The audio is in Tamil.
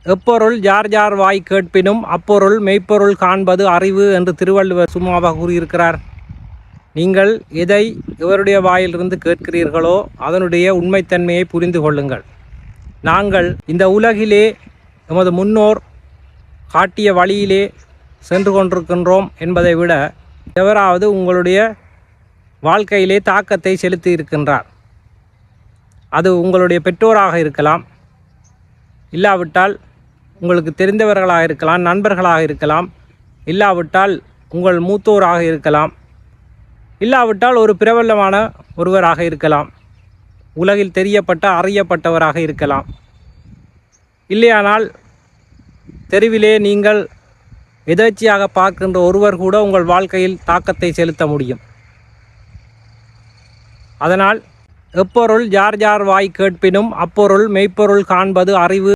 எப்பொருள் யார் யார் வாய் கேட்பினும் அப்பொருள் மெய்ப்பொருள் காண்பது அறிவு என்று திருவள்ளுவர் சும்மாவாக கூறியிருக்கிறார். நீங்கள் எதை இவருடைய வாயிலிருந்து கேட்கிறீர்களோ அதனுடைய உண்மைத்தன்மையை புரிந்து கொள்ளுங்கள். நாங்கள் இந்த உலகிலே எமது முன்னோர் காட்டிய வழியிலே சென்று கொண்டிருக்கின்றோம் என்பதை விட எவராவது உங்களுடைய வாழ்க்கையிலே தாக்கத்தை செலுத்தி இருக்கின்றார். அது உங்களுடைய பெற்றோராக இருக்கலாம், இல்லாவிட்டால் உங்களுக்கு தெரிந்தவர்களாக இருக்கலாம், நண்பர்களாக இருக்கலாம், இல்லாவிட்டால் உங்கள் மூத்தோராக இருக்கலாம், இல்லாவிட்டால் ஒரு பிரபலமான ஒருவராக இருக்கலாம், உலகில் தெரியப்பட்ட அறியப்பட்டவராக இருக்கலாம். இல்லையானால் தெருவிலே நீங்கள் எதேச்சையாக பார்க்கின்ற ஒருவர் கூட உங்கள் வாழ்க்கையில் தாக்கத்தை செலுத்த முடியும். அதனால் எப்பொருள் யார் யார் வாய் கேட்பினும் அப்பொருள் மெய்ப்பொருள் காண்பது அறிவு